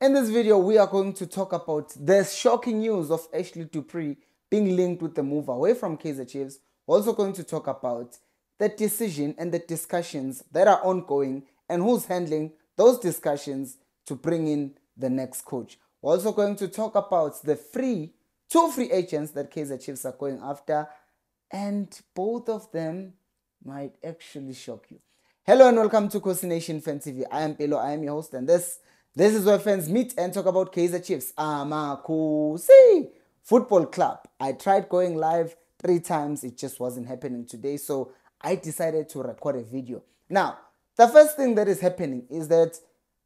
In this video, we are going to talk about the shocking news of Ashley Dupree being linked with the move away from Kaizer Chiefs. We're also going to talk about the decision and the discussions that are ongoing and who's handling those discussions to bring in the next coach. We're also going to talk about the two free agents that Kaizer Chiefs are going after, and both of them might actually shock you. Hello and welcome to Khosi Nation Fan TV. I am Pelo, I am your host, and this is where fans meet and talk about Kaizer Chiefs. Khosi Football Club. I tried going live 3 times, it just wasn't happening today, so I decided to record a video. Now, the first thing that is happening is that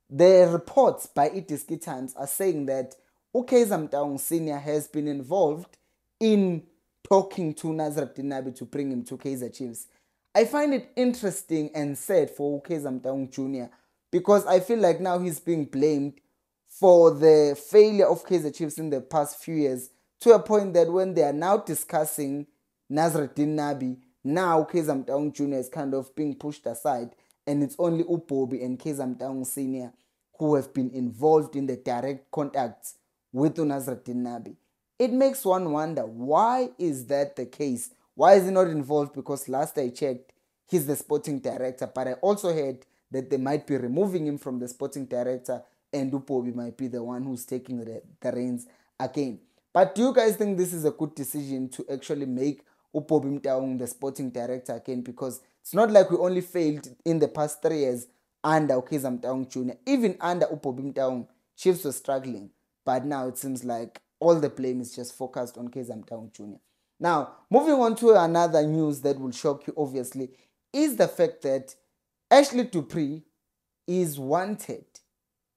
the reports by Itiski Times are saying that Kaizer Chiefs Senior has been involved in talking to Nazareth Nabi to bring him to Kaizer Chiefs. I find it interesting and sad for Kaizer Chiefs Jr. because I feel like now he's being blamed for the failure of Kaizer Chiefs in the past few years, to a point that when they are now discussing Nazareth Nabi, now Kaizer Chiefs Jr. is kind of being pushed aside, and it's only Upobi and Kaizer Chiefs Senior who have been involved in the direct contacts with Nazareth Nabi. It makes one wonder, why is that the case? Why is he not involved? Because last I checked, he's the sporting director, but I also heard that they might be removing him from the sporting director and Upobi might be the one who's taking the reins again. But do you guys think this is a good decision to actually make Upobi Mtaung the sporting director again? Because it's not like we only failed in the past 3 years under Kaizer Chiefs Jr. Even under Upobi Mtaung, Chiefs were struggling. But now it seems like all the blame is just focused on Kaizer Chiefs Jr. Now, moving on to another news that will shock you, obviously, is the fact that Ashley Dupree is wanted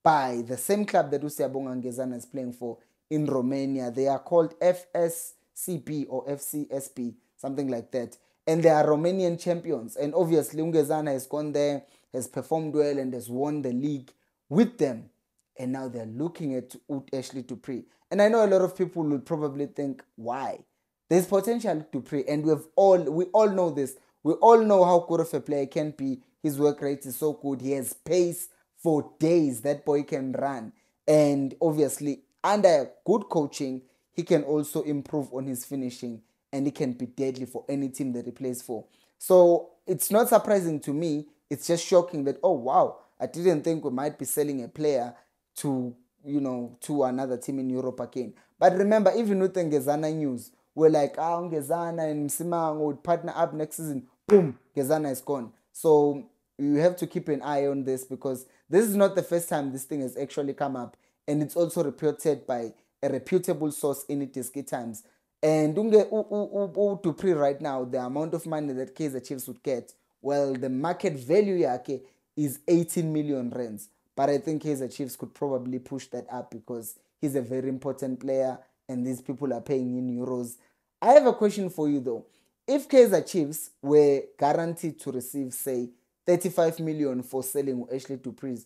by the same club that Usiyabonga Ngezana is playing for in Romania. They are called FSCB or FCSB, something like that. And they are Romanian champions. And obviously, Ngezana has gone there, has performed well, and has won the league with them. And now they're looking at Ashley Dupree. And I know a lot of people will probably think, why? There's potential to Preez, and we all know this. We all know how good of a player he can be. His work rate is so good. He has pace for days. That boy can run. And obviously, under good coaching, he can also improve on his finishing, and he can be deadly for any team that he plays for. So it's not surprising to me. It's just shocking that, oh wow, I didn't think we might be selling a player to another team in Europe again. But remember, even with the Ngezana news, we're like, Ngezana and Msimang would partner up next season. Boom, Ngezana is gone. So you have to keep an eye on this, because this is not the first time this thing has actually come up. And it's also reported by a reputable source in Itiski Times. And Dupree right now, the amount of money that Kaizer Chiefs would get, well, the market value yake is 18 million rands. But I think Kaizer Chiefs could probably push that up, because he's a very important player and these people are paying in euros. I have a question for you though. If Kaizer Chiefs were guaranteed to receive, say, 35 million for selling Ashley Dupree,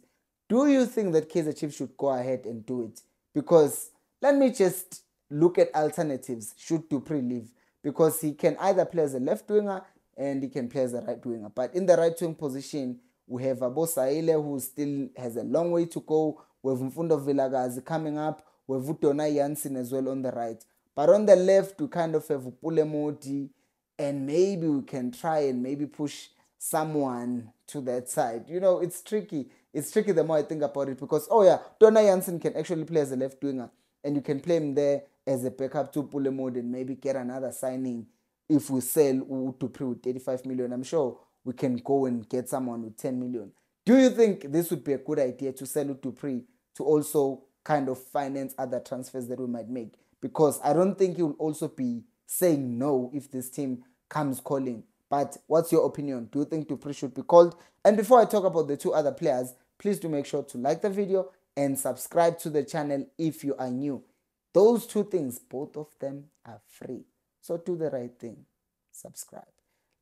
do you think that Kaizer Chiefs should go ahead and do it? Because let me just look at alternatives should Dupree leave. Because he can either play as a left winger and he can play as a right winger. But in the right wing position, we have Abosaile, who still has a long way to go. We have Mfundo Vilakazi coming up. We have Utona Janssen as well on the right. But on the left, we kind of have Upule Modi. And maybe we can try and maybe push someone to that side. It's tricky. It's tricky the more I think about it, because, oh yeah, Tona Janssen can actually play as a left winger. And you can play him there as a backup to Upule Modi and maybe get another signing. If we sell Dupree with 35 million, I'm sure we can go and get someone with 10 million. Do you think this would be a good idea to sell Dupree to also kind of finance other transfers that we might make? Because I don't think he will also be saying no if this team comes calling. But what's your opinion? Do you think Dupree should be called? And before I talk about the 2 other players, please do make sure to like the video and subscribe to the channel if you are new. Those 2 things, both of them are free. So do the right thing. Subscribe.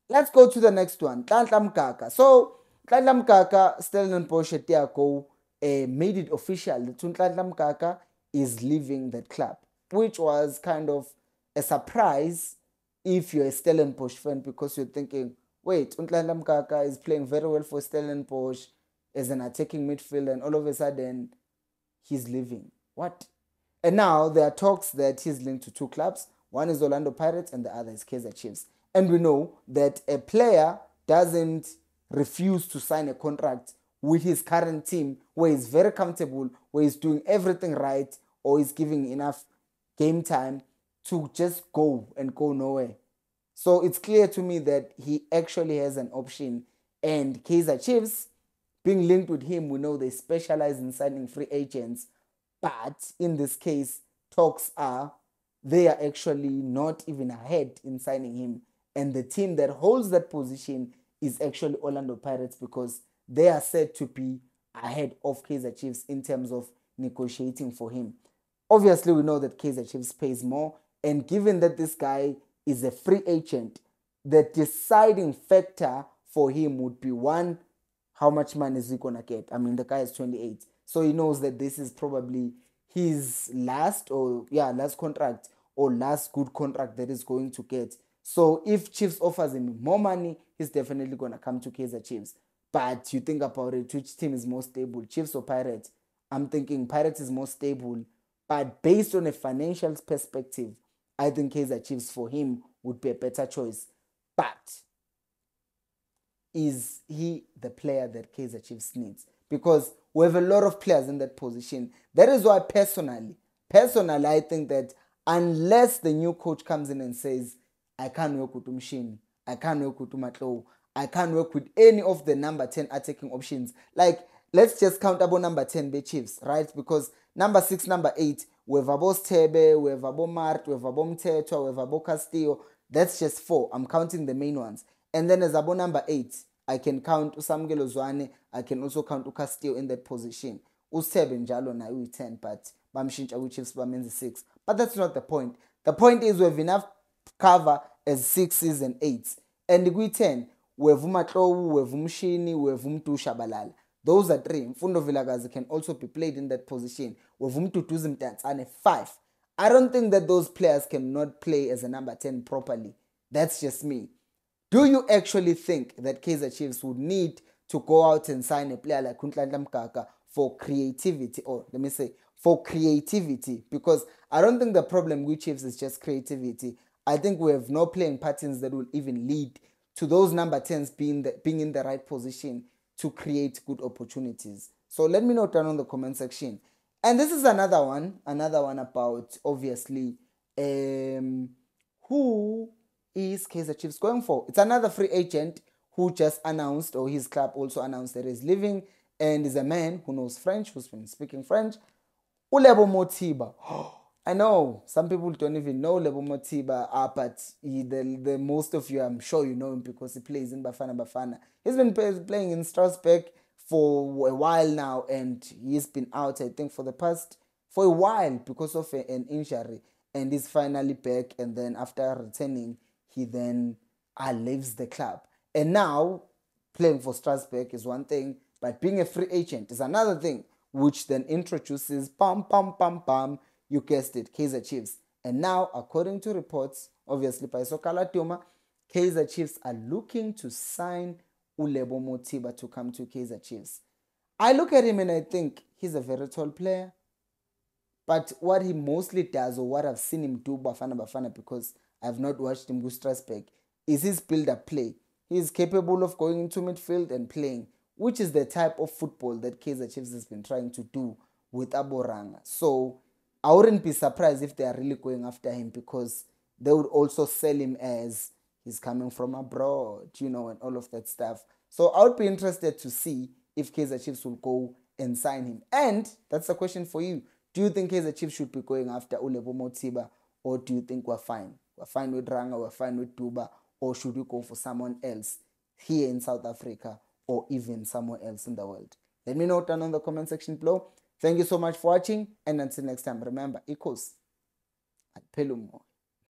Let's go to the next one. Nhlanhla Mgaga. So Nhlanhla Mgaga, Stellenbosch Tiago, made it official that Nhlanhla Mgaga is leaving the club, which was kind of a surprise if you're a Stellenbosch fan, because you're thinking, wait, Nhlanhla Mgaga is playing very well for Stellenbosch as an attacking midfielder, and all of a sudden he's leaving. What? And now there are talks that he's linked to two clubs. One is Orlando Pirates and the other is Kaizer Chiefs. And we know that a player doesn't refuse to sign a contract with his current team where he's very comfortable, where he's doing everything right, or he's giving enough game time to just go and go nowhere. So it's clear to me that he actually has an option. And Kaizer Chiefs, being linked with him, we know they specialize in signing free agents. But in this case, talks are they are actually not even ahead in signing him. And the team that holds that position is actually Orlando Pirates because they are said to be ahead of Kaizer Chiefs in terms of negotiating for him. Obviously, we know that Kaizer Chiefs pays more. And given that this guy is a free agent, the deciding factor for him would be one, how much money is he going to get? I mean, the guy is 28. So he knows that this is probably his last contract or last good contract that he's going to get. So if Chiefs offers him more money, he's definitely going to come to Kaizer Chiefs. But you think about it, which team is more stable, Chiefs or Pirates? I'm thinking Pirates is more stable. But based on a financial perspective, I think Kaizer Chiefs for him would be a better choice. But is he the player that Kaizer Chiefs needs? Because we have a lot of players in that position. That is why personally, I think that unless the new coach comes in and says, I can't work with Umshini, I can't work with Umatlo, I can't work with any of the number 10 attacking options. Like, let's just count about number 10 be Chiefs, right? Because number 6, number 8, we have Abo Stebe, we have Abo Mart, we have Abo Mteto, we have Abo Castillo. That's just 4. I'm counting the main ones. And then as Abo number 8, I can count Usamgelo Zwane. I can also count Castillo in that position. Usebe njalo na u10, but Bamshincha Chiefs Bamenzi 6. But that's not the point. The point is we have enough cover as 6s and 8s. And the 10, we have Umatlo, we have Umshini, we have Umtu Shabalala. Those are 3. Mfundo Vilakazi can also be played in that position. We have Umtu Tuzimtats and a 5. I don't think that those players cannot play as a number 10 properly. That's just me. Do you actually think that Kaizer Chiefs would need to go out and sign a player like Nhlanhla Mgaga for creativity, or let me say, for creativity? Because I don't think the problem with Chiefs is just creativity. I think we have no playing patterns that will even lead to those number 10s being in the right position to create good opportunities. So let me know down on the comment section. And this is another one about, obviously, who is Kaizer Chiefs going for? It's another free agent who just announced, or his club also announced that he's leaving, and is a man who knows French, who's been speaking French. Lebo Mothiba. I know some people don't even know Lebo Mothiba, but the most of you, I'm sure you know him because he plays in Bafana Bafana. He's been playing in Strasbourg for a while now, and he's been out, I think, for a while because of an injury, and he's finally back. And then after returning, he then leaves the club. And now playing for Strasbourg is one thing, but being a free agent is another thing, which then introduces you guessed it, Kaizer Chiefs. And now, according to reports, obviously by Sokala Tuma, Kaizer Chiefs are looking to sign Lebo Mothiba to come to Kaizer Chiefs. I look at him and I think he's a very tall player. But what he mostly does, or what I've seen him do Bafana, because I've not watched him go Strasbourg, is his build-up play. He's capable of going into midfield and playing, which is the type of football that Kaizer Chiefs has been trying to do with Aboranga. So I wouldn't be surprised if they are really going after him, because they would also sell him as he's coming from abroad, and all of that stuff. So I would be interested to see if Kaizer Chiefs will go and sign him. And that's the question for you. Do you think Kaizer Chiefs should be going after Lebo Mothiba, or do you think we're fine? We're fine with Ranga, we're fine with Duba, or should we go for someone else here in South Africa or even somewhere else in the world? Let me know down on the comment section below. Thank you so much for watching, and until next time, remember, equals at Pelumo.